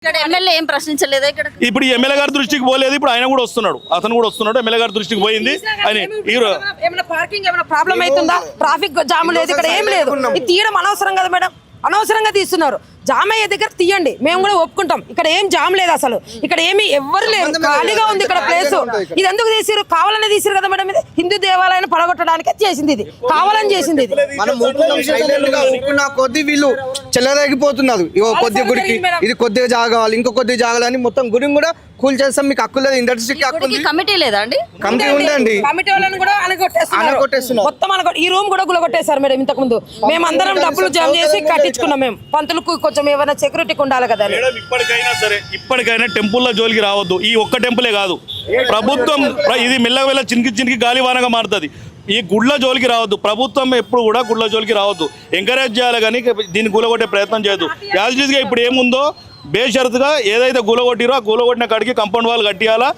ఇక్కడ ఎమ్మెల్యే ఏం ప్రశ్నించలేదా? ఇక్కడ ఇప్పుడు ఎమ్మెల్యే గారి దృష్టికి పోలేదు. ఇప్పుడు ఆయన కూడా వస్తున్నాడు, అతను కూడా వస్తున్నాడు. ఎమ్మెల్యే గారి దృష్టికి పోయింది. ఆయన ఏమైనా పార్కింగ్ ఏమైనా ప్రాబ్లం అవుతుందా? ట్రాఫిక్ జామ్ లేదు, ఇక్కడ ఏం లేదు. ఇది తీయడం అనవసరం కదా మేడం, అనవసరంగా తీస్తున్నారు. జామ్ అయ్యే దగ్గర తీయండి, మేము కూడా ఒప్పుకుంటాం. ఇక్కడ ఏం జామ్ లేదు, అసలు ఇక్కడ ఏమి ఎవ్వరు లేరు, ఖాళీగా ఉంది ఇక్కడ ప్లేస్. ఇది ఎందుకు తీసిరు? కావాలనే తీసిరు కదా మేడం. ఇది హిందూ దేవాలయాన్ని పడగొట్టడానికి చేసింది, ఇది కావాలని చేసింది. ఇది మనం కొద్ది వీళ్ళు చెల్లదగిపోతున్నారు. కొద్ది గుడికి ఇది కొద్దిగా జాగాలి, ఇంకో కొద్దిగా జాగాలని మొత్తం గుడిని కూడా కూల్ చేస్తాం. మీకు హక్కు లేదు, ఇండస్ట్రీకి హక్కు ఉంది. కమిటీ లేదా అండి? కమిటీ ఉందండి. కమిటీ వాళ్ళని కూడా అనగొట్టేస్తున్నారు, మొత్తం ఈ రూమ్ కూడా గులగొట్టేశారు మేడం. ఇంతకు ముందు మేమందరం డబ్బులు జమ చేసి కట్టించుకున్నాం. మేము పంతులకు కొంచెం ఏమైనా సెక్యూరిటీకి ఉండాలి కదా. ఇప్పటికైనా సరే, ఇప్పటికైనా టెంపుల్లో జోలికి రావద్దు. ఈ ఒక్క టెంపులే కాదు, ప్రభుత్వం ఇది మెల్లగా చినికి గాలివానగా మారుతుంది. ఈ గుడ్ల జోలికి రావద్దు. ప్రభుత్వం ఎప్పుడు కూడా గుడ్ల జోలికి రావద్దు, ఎంకరేజ్ చేయాలి, కానీ దీన్ని కూలగొట్టే ప్రయత్నం చేయొద్దు. యాజిగా ఇప్పుడు ఏముందో బేషరతుగా ఏదైతే కూలగొట్టిరో ఆ కూలగొట్టిన కాడికి కంపౌండ్ వాళ్ళు కట్టియాలా.